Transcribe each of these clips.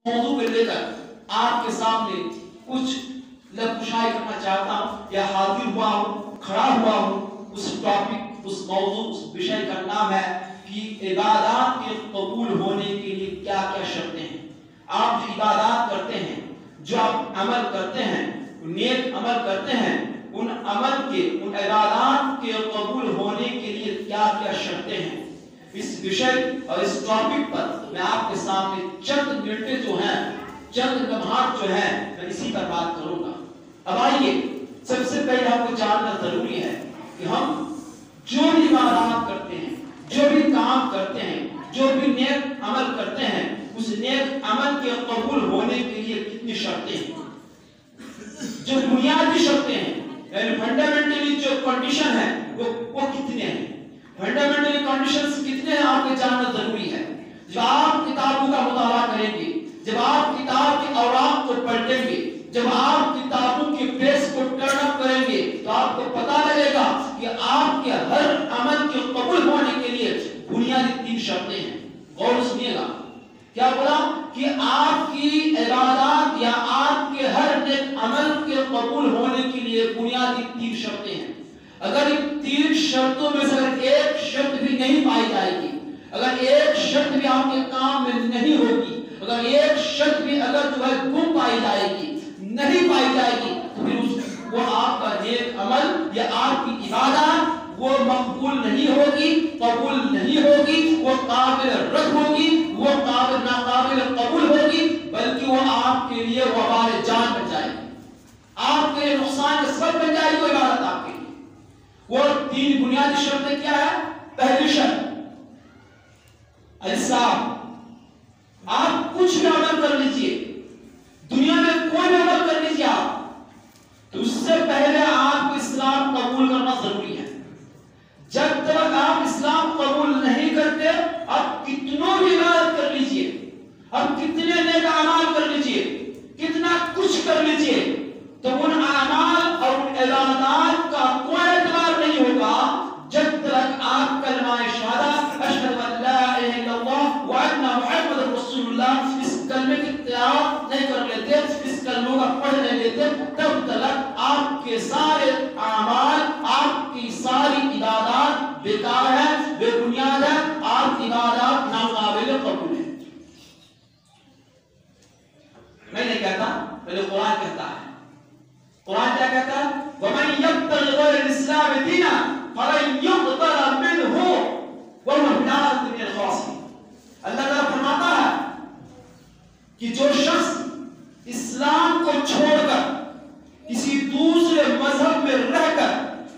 موضوع کو لے کر آپ کے سامنے کچھ لفظ کرنا چاہتا ہوں یا حاضر ہوا ہوں، کھڑا ہوا ہوں۔ اس ٹاپک، اس موضوع، اس وشے کا نام ہے کہ عبادات کے قبول ہونے کے لیے کیا کیا شرطیں ہیں۔ آپ جو عبادات کرتے ہیں، جو آپ عمل کرتے ہیں، نیک عمل کرتے ہیں، ان عمل کے، ان عبادات کے قبول ہونے کے لیے کیا کیا شرطیں ہیں، اس وشے اور اس ٹاپک پر میں آپ کے سامنے چند منٹیں جو ہیں، چند لمحات جو ہیں، میں اسی پر بات کروں گا۔ اب آئیے، سب سے پہلے ہم کو جاننا ضروری ہے کہ ہم جو بھی عبادات کرتے ہیں، جو بھی کام کرتے ہیں، جو بھی نیک عمل کرتے ہیں، اس نیک عمل کے قبول ہونے کے لیے کتنی شرطیں ہیں۔ جو بنیادی شرطیں ہیں، یعنی فنڈامنٹلی جو کنڈیشن ہے وہ کتنے ہیں، فنڈامنٹلی کنڈیشنز کتنے ہیں، آپ کو جاننا ضروری ہے۔ جب آپ کتابوں کا مطالعہ کریں گے، جب آپ کتاب کے اوراق کو پلٹیں گے، جب آپ کتابوں کے پیج کو ٹرن اپ کریں گے، تو آپ کو پتہ لگے گا کہ آپ کے ہر عمل کے قبول ہونے کے لیے بنیادی 3 شرطیں ہیں۔ اور سنیے گا کیا بولا کہ آپ کی عبادات یا آپ کے ہر نیک عمل کے قبول ہونے کے لیے بنیادی 3 شرطیں ہیں۔ اگر ان 3 شرطوں میں سے اگر ایک شرط بھی نہیں پائی جائے گی، اگر ایک شرط بھی آپ کے کام میں نہیں ہوگی، اگر ایک شرط بھی اگر جو ہے گم پائی جائے گی، نہیں پائی جائے گی، تو پھر وہ آپ کا نیک عمل یا آپ کی عبادت وہ مقبول نہیں ہوگی، قبول نہیں ہوگی، وہ قابل رد ہوگی، وہ ناقابل قبول ہوگی، بلکہ وہ آپ کے لیے وبال جان بن جائے گی، آپ کے لیے نقصان کا سبب بن جائے گی وہ عبادت آپ کے لیے۔ وہ 3 بنیادی شرطیں کیا ہے؟ پہلی شرط الاسلام۔ آپ کچھ بھی عمل کر لیجئے، دنیا میں کوئی بھی عمل کر لیجئے آپ، تو اس سے پہلے آپ کو اسلام قبول کرنا ضروری ہے۔ جب تک آپ اسلام قبول نہیں کرتے، آپ کتنوں بھی عبادت کر لیجئے، آپ کتنے نیک اعمال کر لیجئے، کتنا کچھ کر لیجئے، تو ان اعمال اور ان عبادات کا کوئی اعتبار نہیں ہوگا جب تک آپ کلمہ شہادت اشہد ان لا الہ الا اللہ وان محمد رسول اللہ اس کلمے کی تلاوت نہیں کر لیتے، اس کلموں کا پڑھ نہیں لیتے، تب تک آپ کے سارے اعمال، آپ کی ساری عبادات بیکار ہے، بے بنیاد ہے، آپ کی عبادات ناقابل قبول ہے۔ میں نہیں کہتا، پہلے قرآن کہتا ہے۔ قرآن کیا کہتا ہے؟ وَمَن يَبْتَغِ غَيْرَ الْإِسْلَامِ دِينًا فَلَن يُقْبَلَ مِنْهُ وَهُوَ فِي الْآخِرَةِ مِنَ الْخَاسِرِينَ۔ اللہ تعالیٰ فرماتا ہے کہ جو شخص اسلام کو چھوڑ کر کسی دوسرے مذہب میں رہ کر،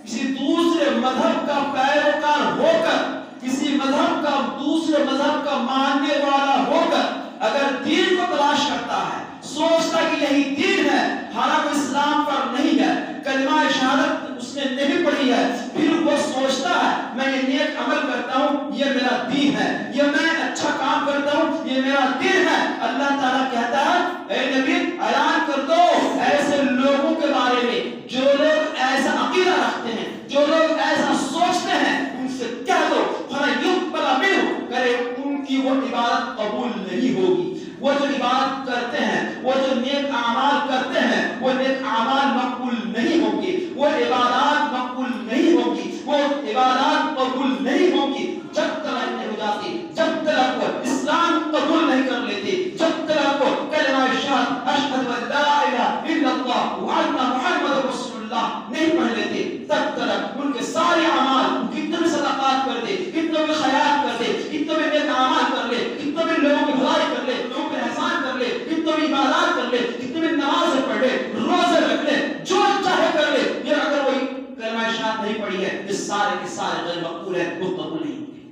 کسی دوسرے مذہب کا پیروکار ہو کر، کسی مذہب کا، دوسرے مذہب کا ماننے والا ہو کر اگر دین کو تلاش کرتا ہے، سوچتا کہ یہی دین ہے، حالانکہ اسلام پر نہیں ہے، کلمہ شہادت اس نے نہیں پڑھی ہے، پھر وہ سوچتا ہے میں یہ نیک عمل کرتا ہوں، یہ میرا دین ہے، یہ میں اچھا کام کرتا ہوں، یہ میرا دین ہے۔ اللہ تعالیٰ کہتا ہے اے نبی اعلان کر دو ایسے لوگوں کے بارے میں جو لوگ ایسا عقیدہ رکھتے ہیں، جو لوگ ایسا سوچتے ہیں، ان سے کہہ دو فَلَن يُقْبَلَ مِنْهُ، کرے ان کی وہ عبادت قبول نہیں ہوگی۔ وہ جو عبادت کرتے ہیں، وہ جو نیک اعمال کرتے ہیں، وہ نیک اعمال مقبول نہیں ہوں گے، وہ عبادات مقبول نہیں ہوں گی، وہ عبادات قبول نہیں ہوں گی جب تک نہیں ہو جاتی، جب تک وہ اسلام قبول نہیں کر لیتے، جب تک وہ کلمہ شہادت اشہد ان لا الہ الا اللہ وان محمد رسول اللہ نہیں پڑھ لیتے، تب تک ان کے سارے اعمال، کتنے بھی صدقات کر دے، کتنے بھی خیرات کر دے، کتنے بھی نیک اعمال کر لے، کتنے بھی لوگوں کی بھلائی کر لے، لوگوں پہ احسان کر لے، کتنے بھی عبادات کر لے، کتنے بھی نمازیں پڑھ لے، روزے رکھ لے، جو چاہے کر لے، یہ اگر وہی کلمہ شہادت نہیں پڑھی ہے، یہ سارے کے سارے غیر مقبول ہے، وہ قبول نہیں ہوگی۔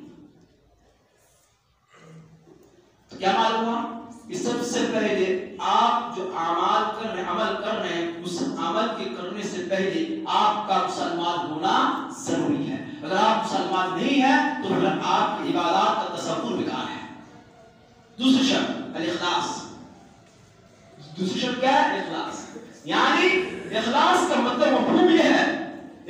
تو کیا معلوم ہوا کہ سب سے پہلے آپ جو اعمال کر رہے ہیں، عمل کر رہے ہیں، اس عمل کے کرنے سے پہلے آپ کا مسلمان ہونا ضروری ہے۔ اگر آپ مسلمان نہیں ہیں تو پھر آپ کی عبادات کا تصور بیکار ہے۔ دوسری شرط الاخلاص۔ دوسری شرط کیا ہے؟ اخلاص۔ یعنی اخلاص کا مطلب مفہوم یہ ہے،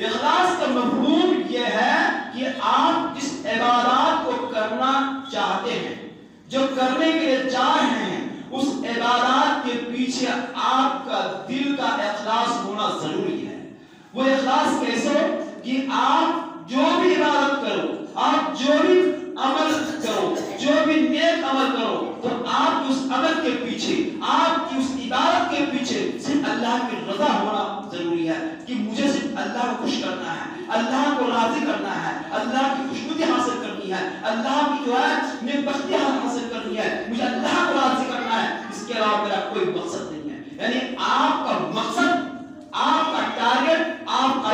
اخلاص کا مفہوم یہ ہے کہ آپ جس عبادات کو کرنا چاہتے ہیں، جو کرنے کے لیے چاہ رہے ہیں، اس عبادت پیچھے آپ کا دل کا اخلاص ہونا ضروری ہے. وہ اخلاص کیسے کہ آپ جو بھی عبادت کرو, آپ جو بھی عمل کرو, جو بھی نیک عمل کرو, تو آپ کی اس عمل کے پیچھے, آپ کی اس عبادت کے پیچھے صرف اللہ کی رضا ہونا ضروری ہے, کہ مجھے صرف اللہ کو خوش کرنا ہے, اللہ کو راضی کرنا ہے, اللہ کی خوشنودی حاصل کرنی ہے, اللہ کی جو ہے نیکبختی حاصل کرنی ہے, مجھے اللہ کو راضی کرنا ہے, اس کے علاوہ میرا کوئی مقصد نہیں ہے. یعنی آپ کا مقصد, آپ کا ٹارگٹ, آپ کا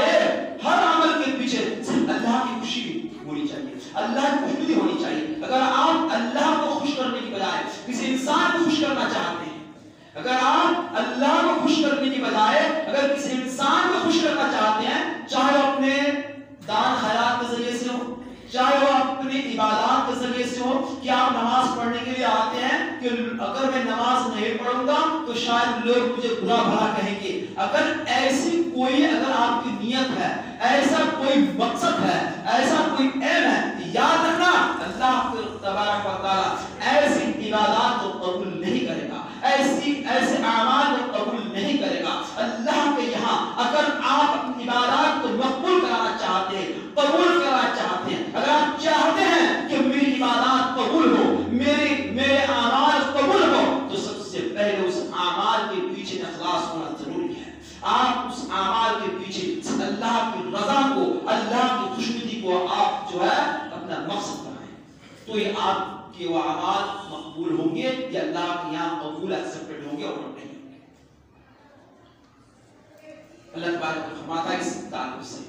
ہر عمل کے پیچھے صرف اللہ کی خوشی ہونی چاہیے, اللہ کی خوشنودی ہونی چاہیے. اگر آپ اللہ کو خوش کرنے کی بجائے کسی انسان کو خوش کرنا چاہتے ہیں, اگر آپ اللہ کو خوش کرنے کی بجائے اگر کسی انسان کو خوش کرنا چاہتے ہیں, چاہے وہ اپنے دان خیرات کے ذریعے سے ہو, چاہے وہ اپنی عبادات کے ذریعے سے ہو, کہ آپ نماز پڑھنے کے لیے آتے ہیں کہ اگر میں نماز نہیں پڑھوں گا تو شاید لوگ مجھے برا بھلا کہیں گے. اگر ایسی کوئی اگر آپ کی نیت ہے, ایسا کوئی مقصد ہے, ایسا کوئی ایم ہے, یاد رکھنا اللہ تبارک و تعالی ایسی عبادات کو قبول نہیں کرے گا, ایسے اعمال کو قبول نہیں کرے گا. اللہ کے یہاں اگر آپ اپنی عبادات کو مقبول کرانا چاہتے ہیں, قبول کرانا چاہتے ہیں, اگر آپ چاہتے ہیں کہ میری عبادات قبول ہو, میرے اعمال قبول ہو, تو سب سے پہلے اس اعمال کے پیچھے اخلاص ہونا ضروری ہے. آپ اس اعمال کے پیچھے اللہ کی رضا کو, اللہ کی خوشنودی کو آپ جو ہے اپنا مقصد بنائیں, تو یہ آپ کے وہ اعمال مقبول ہوں گے یا اللہ کے یہاں قبول ایکسپٹڈ ہوں گے اور نہیں ہوں گے. اللہ تبارک و فرماتا ہے اس تعلق سے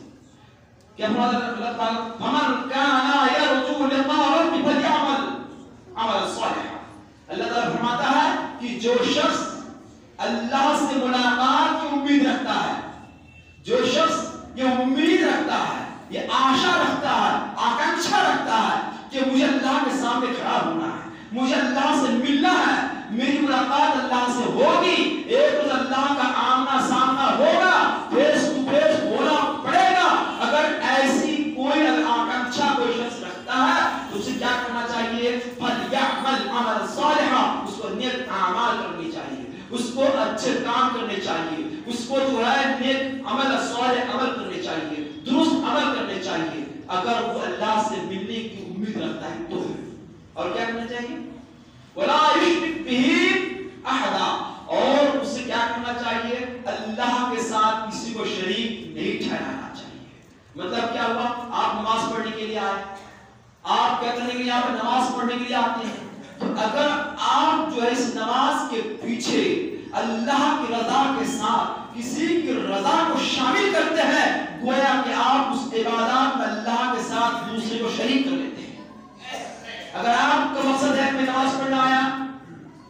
کہ اللہ تعالیٰ فمن کان یرجو لقاء ربہ فلیعمل عملا صالحا. اللہ تعالیٰ فرماتا ہے کہ جو شخص اللہ سے ملاقات کی امید رکھتا ہے, جو شخص یہ امید رکھتا ہے, یہ آشا رکھتا ہے, آکانکشا رکھتا ہے کہ مجھے اللہ کے سامنے کھڑا ہونا ہے, مجھے اللہ سے ملنا ہے, میری ملاقات اللہ سے ہوگی, ایک روز اللہ کا آمنا سامنا ہوگا, فیس ٹو فیس ہونا پڑے گا. اگر ایسی کوئی آکانکشا کوئی شخص رکھتا ہے تو اسے کیا کرنا چاہیے؟ فلیعمل عملا صالحا, اس کو نیک اعمال کرنی چاہیے, اس کو اچھے کام کرنے چاہیے, اس کو جو ہے نیک عمل صالح عمل کرنے چاہیے, درست عمل کرنے چاہیے. اگر وہ اللہ سے ملنے کی امید رکھتا ہے تو اور کیا کرنا چاہیے؟ ولا یشرک بہ احدا, اور اسے کیا کرنا چاہیے؟ اللہ کے ساتھ کسی کو شریک نہیں ٹھہرانا چاہیے. مطلب کیا ہوا؟ آپ نماز پڑھنے کے لیے آئے, آپ کیا کرنے کے لیے آپ نماز پڑھنے کے لیے آتے ہیں, تو اگر آپ جو ہے اس نماز کے پیچھے اللہ کی رضا کے ساتھ کسی کی رضا کو شامل کرتے ہیں, گویا کہ آپ اس عبادات میں اللہ کے ساتھ دوسرے کو شریک کر لیتے ہیں. اگر آپ کا مقصد ہے کہ میں نماز پڑھنا آیا,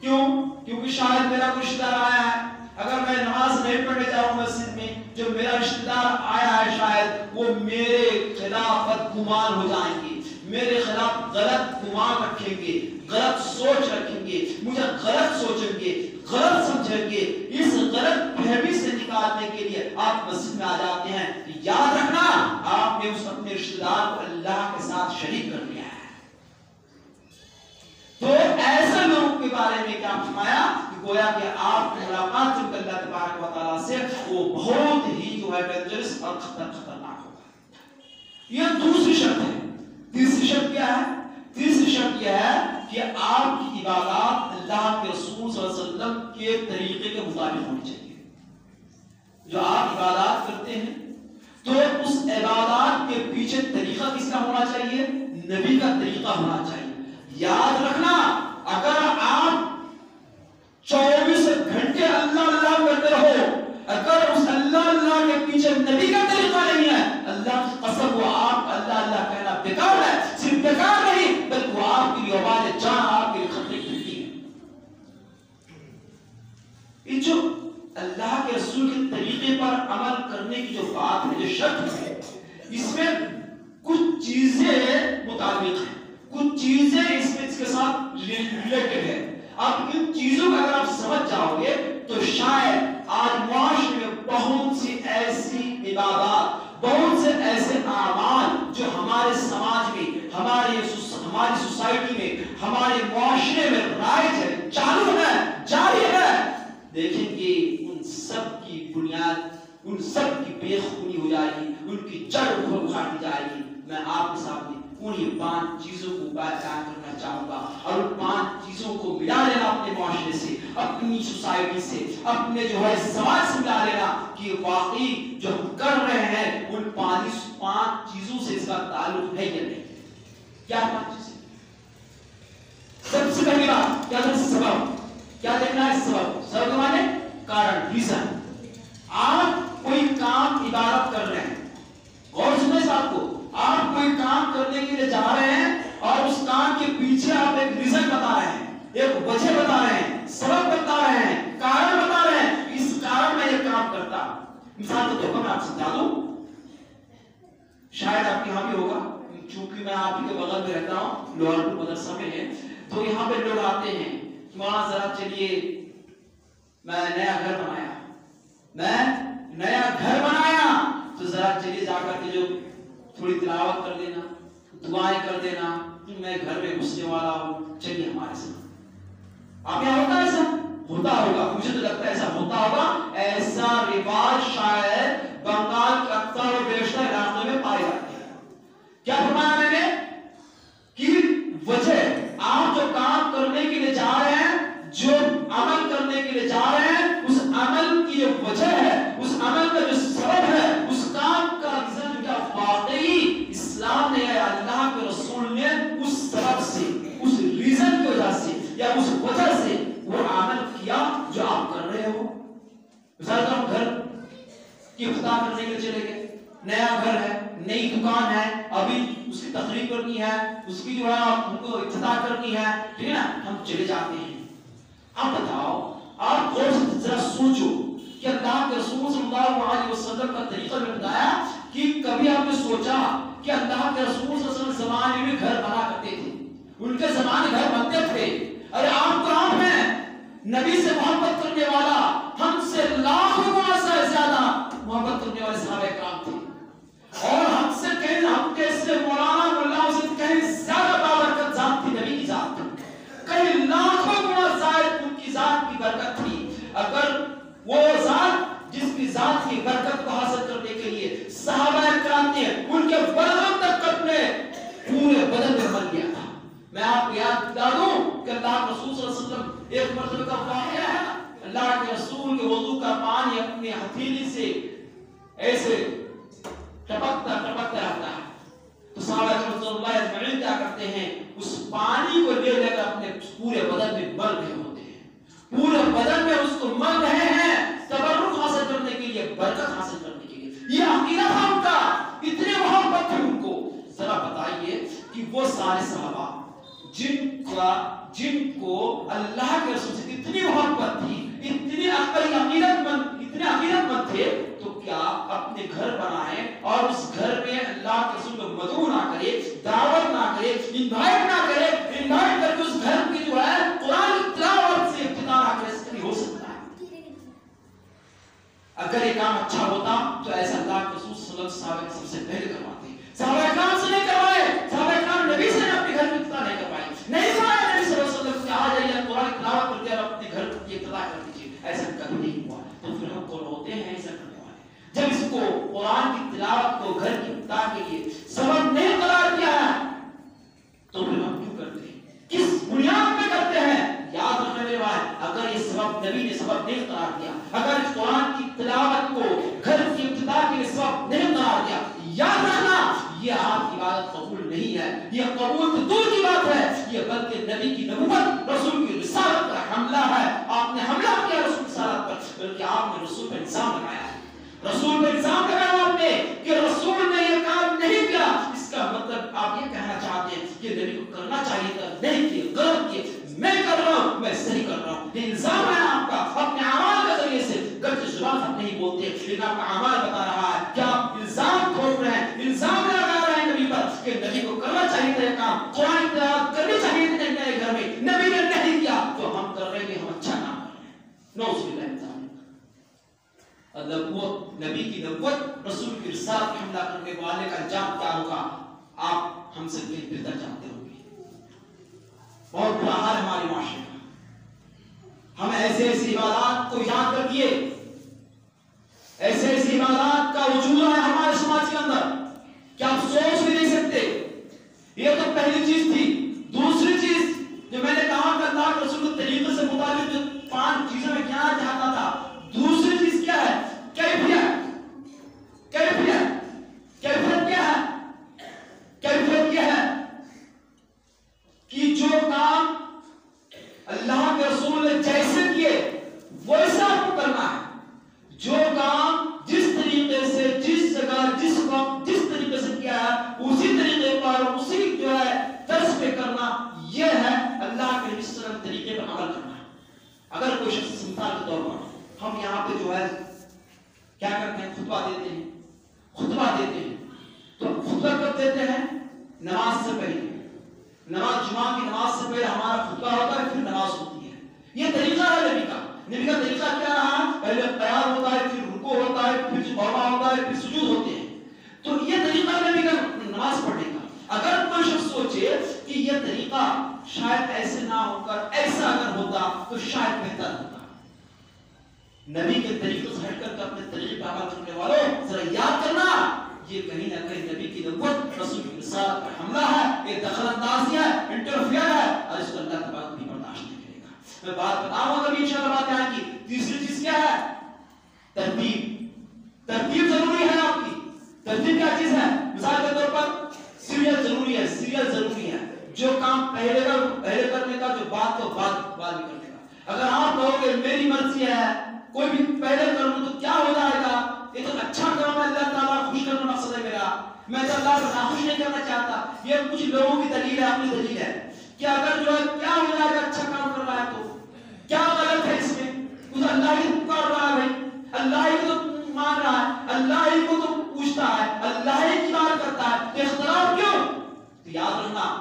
کیوں؟ کیونکہ شاید میرا کوئی رشتہ دار آیا ہے, اگر میں نماز نہیں پڑھنے جاؤں مسجد میں, جو میرا رشتہ دار آیا ہے شاید وہ میرے خلاف بدگمان ہو جائیں گے, میرے خلاف غلط گمان رکھیں گے, غلط سوچ رکھیں گے, مجھے غلط سوچیں گے, غلط سمجھیں گے. اس غلط فہمی سے نکالنے کے لیے آپ مسجد میں آ جاتے ہیں. یاد رکھنا آپ نے اس اپنے رشتہ دار کو اللہ کے ساتھ شریک کر لیا ہے. تو ایسے لوگوں کے بارے میں کیا فرمایا کہ گویا کہ آپ کی ملاقات جب اللہ تبارک و تعالیٰ سے وہ بہت ہی جو ہے ڈینجرس اور خطرناک ہوگا. یہ دوسری شرط ہے. تیسری شرط کیا ہے؟ تیسری شرط یہ ہے کہ آپ کی عبادات اللہ کے رسول صلی اللہ علیہ وسلم کے طریقے کے مطابق ہونی چاہیے. جو آپ عبادات کرتے ہیں تو اس عبادات کے پیچھے طریقہ کس کا ہونا چاہیے؟ نبی کا طریقہ ہونا چاہیے. یاد رکھنا اگر آپ 24 گھنٹے اللہ اللہ کرتے رہو, اگر اس اللہ اللہ کے پیچھے نبی کا طریقہ نہیں ہے, اللہ کی قسم وہ آپ اللہ اللہ کہنا بیکار ہے. صرف بیکار نہیں بلکہ وہ آپ کی وبال جان, آپ کے خطرے کی گھنٹی ہے. یہ جو اللہ کے رسول کے طریقے پر عمل کرنے کی جو بات ہے, جو شرط ہے, اس میں کچھ چیزیں مطابق ہیں, کچھ چیزیں اس کے ساتھ ریلیٹڈ ہے. اب ان چیزوں کو اگر آپ سمجھ جاؤ گے تو شاید آج معاشرے میں بہت سی ایسی عبادات, بہت سے ایسے اعمال جو ہمارے سماج میں, ہماری سوسائٹی میں, ہمارے معاشرے میں رائج ہے, چالو ہے, جاری ہے. دیکھیں کی بنیاد ان سب کی بے خونی ہو جائے گی، ان کی جڑ اکھاڑ دی جائے گی۔ میں آپ کے سامنے انہی 5 چیزوں کو بیان کرنا چاہوں گا، اور ان 5 چیزوں کو ملا لینا اپنے معاشرے سے، اپنی سوسائٹی سے، اپنے جو ہے سماج سے ملا لینا کہ واقعی جو ہم کر رہے ہیں ان 5 چیزوں سے اس کا تعلق ہے یا نہیں۔ کیا 5 چیزیں؟ سب سے پہلی بات کیا ہے؟ سبب۔ کیا دیکھنا ہے؟ سبب مانے کارن، ریزن۔ آپ کوئی کام عبادت کر رہے ہیں، غور سنیں اس بات کو، آپ کوئی کام کرنے کے لیے جا رہے ہیں اور اس کام کے پیچھے آپ ایک ریزن بتا رہے ہیں، ایک وجہ بتا رہے ہیں، سبب بتا رہے ہیں، کارن بتا رہے ہیں، اس کارن میں یہ کام کرتا۔ مثال کے طور پر میں آپ سمجھا دوں، شاید آپ کے یہاں بھی ہوگا، چونکہ میں آپ کے بغل میں رہتا ہوں، لوہر پور مدرسہ میں ہے، تو یہاں پہ لوگ آتے ہیں، وہاں ذرا چلیے میں نیا گھر بنایا تو ذرا چلیے جا کر کے جو تھوڑی تلاوت کر دینا، دعائیں کر دینا، میں گھر میں گھسنے والا ہوں، چلیے ہمارے ساتھ۔ آپ یہاں ہوتا ہے ایسا؟ ہوتا ہوگا، مجھے تو لگتا ہے ایسا ہوتا ہوگا۔ ایسا رواج شاید بنگال کے اکثر و بیشتر علاقوں میں پائے جاتے ہیں۔ کیا فرمایا میں نے کہ وجہ، آپ جو کام کرنے کے لیے جا رہے ہیں، جو عمل کرنے کے لیے جا رہے ہیں، اس عمل کی جو وجہ ہے، اس عمل کا جو سبب ہے، اس کام کا ریزن کیا واقعی اسلام نے یا اللہ کے رسول نے اس سبب سے، اس ریزن کی وجہ سے یا اس وجہ سے وہ عمل کیا جو آپ کر رہے ہو۔ مثال ہم گھر کی افتتاح کرنے کے لیے چلے گئے، نیا گھر ہے، نئی دکان ہے، ابھی اس کی تقریب کرنی ہے، اس کی جو ہے ہم کو افتتاح کرنی ہے، ٹھیک ہے نا، ہم چلے جاتے ہیں۔ اب بتاؤ، آپ غور سے ذرا سوچو کہ اللہ کے رسول صلی اللہ علیہ وسلم کا طریقہ میں بتایا کہ کبھی آپ نے سوچا کہ اللہ کے رسول صلی اللہ علیہ وسلم زمانے میں گھر بنا کرتے تھے، ان کے زمانے گھر بنتے تھے۔ ارے آپ کام ہیں، نبی سے محبت کرنے والا ہم سے لاکھوں گنا سے زیادہ محبت کرنے والے صحابہ کرام تھے، اور ہم سے کہیں، ہم سے مولانا ملا سے کہیں زیادہ بابرکت ذات تھی نبی کی ذات، کہیں لاکھوں گنا زائد ان کی ذات کی برکت تھی۔ اگر وہ ذات جس کی ذات کی برکت کو حاصل کرنے کے لیے صحابہ کرام نے ان کے بدن تک اپنے پورے بدن میں بن گیا تھا۔ میں آپ کو یاد دلا دوں کہ اللہ کے رسول صلی اللہ علیہ وسلم ایک مرتبہ کا واقعہ ہے، اللہ کے رسول کے وضو کا پانی اپنی ہتھیلی سے ایسے ٹپکتا رہتا ہے، تو صحابہ رسول اللہ اجمعین کیا کرتے ہیں، اس پانی کو لے کر اپنے پورے بدن میں مل رہے ہوتے ہیں، پورے بدن میں اس کو مل رہے ہیں، تبرک حاصل کرنے کے لیے، برکت حاصل کرنے کے لیے۔ یہ عقیدہ تھا ان کا، اتنے محبت تھی ان کو۔ ذرا بتائیے کہ وہ سارے صحابہ جن کو اللہ کے رسول سے اتنی محبت تھی، اتنے عقیدت مند تھے، تو کیا اپنے گھر بنائیں اور اس گھر میں اللہ کے رسول کو مدعو نہ کرے، دعوت نہ کرے، انوائٹ نہ کرے، انوائٹ کر کے اس گھر کی جو ہے قرآن کی تلاوت سے ابتدا نہ کرے؟ اس ہو سکتا ہے؟ اگر یہ کام اچھا ہوتا تو ایسا اللہ کے رسول صلی اللہ علیہ وسلم سب سے پہلے کرواتے۔ صحابہ کرام سے نہیں کروائے، صحابہ کرام نبی سے اپنے گھر کی ابتدا نہیں کروائی، نہیں فرمایا نبی صلی اللہ علیہ وسلم کہ آ جائیے قرآن کی تلاوت کرتے ہیں اور اپنے گھر کی ابتدا کر دیجیے، ایسا کبھی نہیں ہوا۔ تو پھر ہم کون ہوتے ہیں ایسا کرنے والے؟ جب اس کو قرآن کی تلاوت کو گھر کی ابتدا کے لیے سبب نہیں قرار دیا ہے تو پھر ہم کیوں کرتے ہیں؟ کس بنیاد پہ کرتے ہیں؟ یاد رکھنے میرے بھائی، اگر یہ سبب نبی نے سبب نہیں قرار دیا، اگر اس قرآن کی تلاوت کو گھر کی ابتدا کے لیے سبب نہیں قرار دیا، یاد رکھنا یہ آپ کی عبادت قبول نہیں ہے، یہ قبول تو دور کی بات ہے، یہ بلکہ نبی کی نبوت، رسول کی رسالت پر حملہ ہے۔ آپ نے حملہ کیا رسول کی رسالت پر، بلکہ آپ نے رسول پر الزام لگایا ہے، رسول پر الزام لگایا آپ نے کہ رسول نے یہ کام نہیں کیا۔ اس کا مطلب آپ یہ کہنا چاہتے ہیں کہ نبی کو کرنا چاہیے تھا، نہیں کیا، غلط کیا، میں کر رہا ہوں، میں صحیح کر رہا ہوں۔ یہ الزام ہے آپ کا اپنے اعمال کے ذریعے سے، گرچہ زبان آپ نہیں بولتے لیکن آپ کا اعمال بتا رہا ہے کہ آپ الزام ٹھوک رہے ہیں، الزام لگا رہے ہیں نبی پر کہ نبی کو کرنا چاہیے تھا یہ کام، قرآن کی تلاوت کرنی چاہیے تھی نئے گھر میں، نبی نے نہیں کیا تو ہم کر رہے ہیں، ہم اچھا کام کر رہے ہیں۔ نعوذ باللہ من ذلک۔ نبوت، نبی کی نبوت، رسول کی رسالت پر حملہ کرنے والے کا انجام کیا ہوگا آپ ہم سے بہتر جانتے ہوں گے۔ بہت برا حال ہمارے معاشرے کا، ہم ایسے عبادات کو یاد کر دیے جیسی عبادات کا وجود ہے ہمارے سماج کے اندر کہ آپ سوچ بھی نہیں سکتے. یہ تو پہلی چیز تھی. دوسری چیز جو میں نے کہا کہ اللہ کے رسول کے طریقے سے متعلق جو 5 چیزیں میں کہنا چاہتا تھا, دوسری چیز کیا ہے؟ کیفیت. کیفیت کیا ہے؟ کیفیت کیا ہے کہ جو کام اللہ کے رسول نے جیسے کیے ویسا آپ کو کرنا ہے. جو کام جس طریقے سے, جس جگہ, جس وقت, جس طریقے سے کیا ہے اسی طریقے پر, اسی جو ہے طرز پہ کرنا, یہ ہے اللہ کے اس طرح طریقے پر عمل کرنا. اگر کوئی شخص مثال کے طور پر ہم یہاں پہ جو ہے کیا کرتے ہیں, خطبہ دیتے ہیں. تو خطبہ کب دیتے ہیں؟ نماز سے پہلے. نماز جمعہ کی نماز سے پہلے ہمارا خطبہ ہوتا ہے, پھر نماز ہوتی ہے. یہ طریقہ ہے نبی کا. نبی کا طریقہ کیا رہا؟ پہلے قیام ہوتا ہے, پھر رکوع ہوتا ہے, پھر قیام ہوتا ہے, پھر سجود ہوتے ہیں. تو یہ طریقہ ہے نبی کا نماز پڑھنے کا. اگر کوئی شخص سوچے کہ یہ طریقہ شاید ایسے نہ ہو کر ایسا اگر ہوتا تو شاید بہتر ہوتا. نبی کے طریقے سے ہٹ کر اپنے طریقے پر عمل کرنے والوں ذرا یاد کرنا, یہ کہیں نہ کہیں نبی کی نبوت, رسول کی رسالت پر حملہ ہے, یہ دخل اندازی ہے, انٹرفیئر ہے, اور اس کو اللہ تبارک بھی برداشت نہیں کرے گا. میں بات بتاؤں گا, انشاءاللہ باتیں آئیں گی. تیسری چیز کیا ہے؟ ترتیب. ترتیب ضروری ہے آپ کی. ترتیب کیا چیز ہے؟ مثال کے طور پر سیریل ضروری ہے. سیریل ضروری ہے. جو کام پہلے کرنے کا, جو بات کو بعد میں کرنے کا. اگر آپ کہو گے میری مرضی ہے کوئی بھی پہلے کر لوں تو کیا ہو جائے گا, یہ تو اچھا کام ہے, اللہ تعالیٰ خوش کرنا مقصد ہے میرا, میں تو اللہ کو ناخوش نہیں کرنا چاہتا. یہ کچھ لوگوں کی دلیل ہے, اپنی دلیل ہے کہ اگر جو ہے کیا ہو جائے گا, اچھا کام کر رہا ہے تو کیا غلط ہے اس میں؟ تو اللہ ہی پکار رہا ہے بھائی, اللہ ہی کو تو مان رہا ہے, اللہ ہی کو تو پوچھتا ہے, اللہ ہی کی بات کرتا ہے, تو اختلاف کیوں؟ تو یاد رکھنا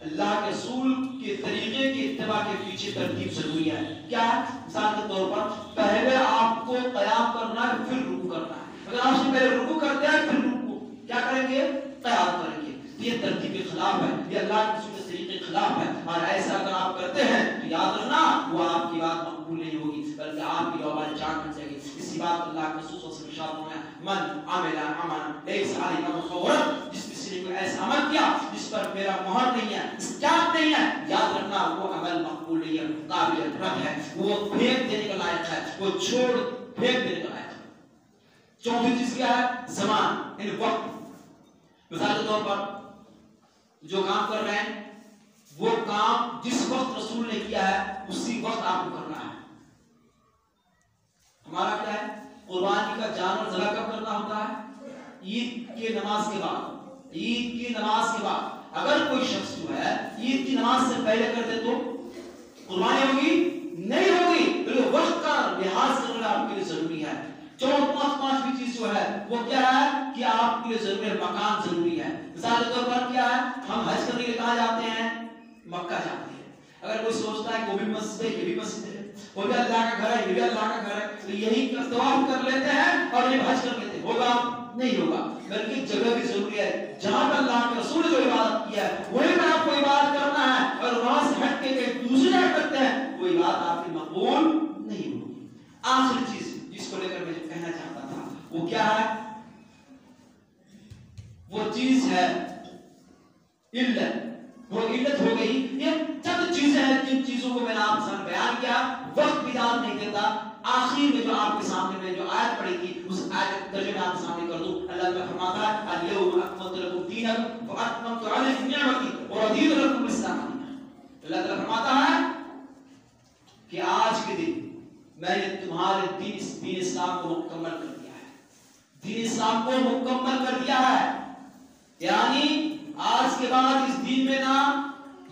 اللہ کے رسول کے طریقے کے اتباع کے پیچھے ترتیب ضروری ہے. کیا ہے؟ مثال کے طور پر پہلے آپ کو قیام کرنا ہے, پھر رکوع کرنا ہے. اگر آپ سے پہلے رکوع کرتے ہیں پھر رکوع کیا کریں گے؟ قیام کریں گے. یہ ترتیب کے خلاف ہے, یہ اللہ کے رسول کے طریقے کے خلاف ہے. اور ایسا اگر آپ کرتے ہیں تو یاد رکھنا وہ آپ کی بات مقبول نہیں ہوگی, بلکہ آپ کی وبال جان بن جائے گی. اسی بات کو اللہ کے رسول صلی اللہ علیہ وسلم نے من عمل عملا لیس علیہ امرنا, جس کسی نے کوئی ایسا عمل کیا جس پر میرا مہر نہیں ہے, اسٹامپ نہیں ہے, یاد رکھنا وہ عمل مقبول نہیں ہے, قابل رد ہے, وہ پھینک دینے کا لائق ہے, وہ چھوڑ پھینک دینے کا لائق ہے. چوتھی چیز کیا ہے؟ زمان, یعنی وقت. مثال کے طور پر جو کام کر رہے ہیں وہ کام جس وقت رسول نے کیا ہے اسی وقت آپ کو کرنا ہے. ہمارا کیا ہے؟ قربانی کا جانور ذبح کب کرنا ہوتا ہے؟ عید کی نماز کے بعد. عید کی نماز کے بعد. اگر کوئی شخص جو ہے عید کی نماز سے پہلے کر دے تو قربانی ہوگی؟ نہیں ہوگی. بلکہ وقت کا لحاظ کرنا آپ کے لیے ضروری ہے. پانچویں چیز جو ہے وہ کیا ہے کہ آپ کے لیے ضروری ہے, مکان ضروری ہے. مثال کے طور پر کیا ہے, ہم حج کرنے کے لیے کہاں جاتے ہیں؟ مکہ جاتے ہیں. اگر کوئی سوچتا ہے کہ وہ بھی مسجد ہے, یہ بھی مسجد ہے, وہ بھی اللہ کا گھر ہے, یہ بھی اللہ کا گھر ہے, تو یہی طواف کر لیتے ہیں اور یہ حج کر لیتے ہیں, ہوگا؟ نہیں ہوگا. بلکہ جگہ بھی ضروری ہے. جہاں پر اللہ کے رسول نے جو عبادت کیا ہے وہیں پر آپ کو عبادت کرنا ہے, اور وہاں سے ہٹ کے کہیں دوسری جگہ کرتے ہیں وہ عبادت آپ کی مقبول نہیں ہوگی. آخری چیز جس کو لے کر میں جو کہنا چاہتا تھا وہ کیا ہے؟ وہ چیز ہے علت. وہ علت ہو گئی. یہ چند چیزیں ہیں جن چیزوں کو میں نے آپ سے بیان کیا, وقت بھی داد نہیں دیتا. آخر میں جو آپ کے سامنے میں جو آیت پڑھی تھی اس آیت کا ترجمہ آپ کے سامنے کر دوں. اللہ تعالیٰ فرماتا ہے الیوم اکملت لکم دینکم واتممت علیکم نعمتی ورضیت لکم الاسلام دینا. اللہ تعالیٰ فرماتا ہے کہ آج کے دن میں نے تمہارے دین اسلام کو مکمل کر دیا ہے. دین اسلام کو مکمل کر دیا ہے, یعنی آج کے بعد اس دین میں نہ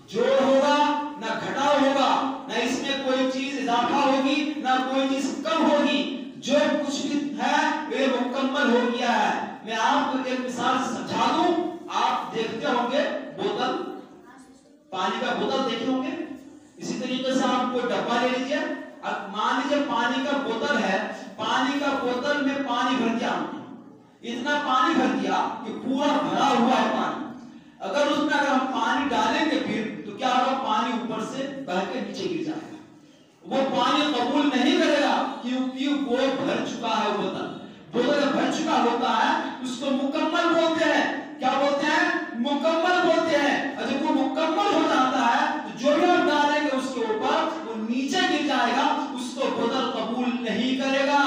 جوڑ ہوگا نہ گھٹاؤ ہوگا, نہ اس میں کوئی چیز اضافہ ہوگی نہ کوئی چیز کم ہوگی. جو کچھ بھی ہے وہ مکمل ہو گیا ہے. میں آپ کو ایک مثال سے سمجھا دوں. آپ دیکھتے ہوں گے بوتل, پانی کا بوتل دیکھے ہوں گے. اسی طریقے سے آپ کوئی ڈبہ لے لیجئے. اب مان لیجئے پانی کا بوتل ہے, پانی کا بوتل میں پانی بھر دیا ہم نے, اتنا پانی بھر دیا کہ پورا بھرا ہوا ہے پانی. اگر اس میں اگر ہم پانی ڈالیں گے پھر تو کیا ہوگا؟ پانی اوپر سے بہہ کے نیچے گر جائے گا. وہ پانی قبول نہیں کرے گا کیونکہ وہ بھر چکا ہے وہ بوتل. روزہ جب بھر چکا ہوتا ہے اس کو مکمل بولتے ہیں. کیا بولتے ہیں؟ مکمل بولتے ہیں. اور جب وہ مکمل ہو جاتا ہے تو جو لوگ ڈالیں گے اس کے اوپر وہ نیچے گر جائے گا, اس کو بدل قبول نہیں کرے گا.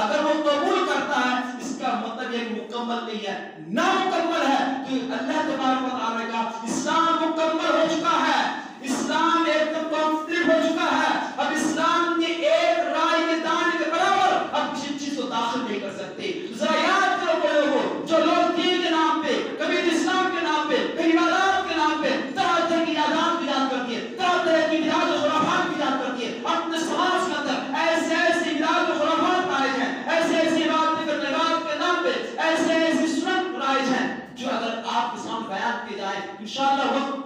اگر وہ قبول کرتا ہے اس کا مطلب یہ مکمل نہیں ہے, نامکمل ہے. تو اللہ تبارک و تعالیٰ کا اسلام مکمل ہو چکا ہے, اسلام ایک دم کمپلیٹ ہو چکا ہے. اب اسلام نے ایک رائے کے دانے کے برابر اب کسی چیز کو داخل نہیں کر سکتے. ذرا یاد کرو بڑے لوگوں, جو لوگ دین کے نام پہ, کبھی اسلام کے نام پہ, کبھی عبادات کے نام پہ طرح طرح کی عادات کی ایجاد کرتی ہے, طرح طرح کی بدعات و خرافات کی ایجاد کرتی ہے. اپنے سماج کے اندر ایسے ایسے بدعات و خرافات رائج ہیں, ایسے ایسی باتیں کرنے بات کے نام پہ ایسے ایسی سنت رائج ہیں جو اگر آپ کے سامنے بیان کیے جائیں انشاءاللہ وقت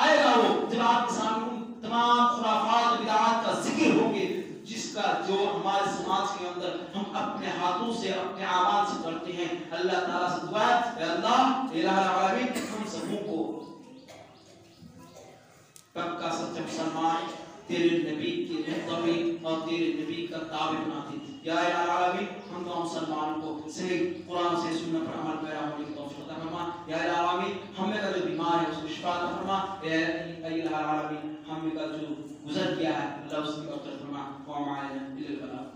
آئے گا وہ جب آپ کے سامنے ان تمام خرافات و بدعات کا ذکر ہوں گے جس کا جو ہمارے سماج کے اندر ہم اپنے ہاتھوں سے اپنے اعمال سے کرتے ہیں. اللہ تعالیٰ سے دعا ہے, اے اللہ الہ العالمین ہم سبوں کو پکا سچا مسلمان, تیرے نبی کے متبع اور تیرے نبی کا تابع بناتے. یا الہ العالمین ہم تمام مسلمانوں کو صحیح قرآن سے سنت پر عمل پیرا ہونے کی توفیق عطا فرما. یا الہ العالمین ہمیں کا جو بیمار ہے اس کو شفا عطا فرما. اے الہ العالمین ہمیں کا جو گزر گیا ہے اللہ اس کی مغفرت فرما. وما علینا الا البلاغ.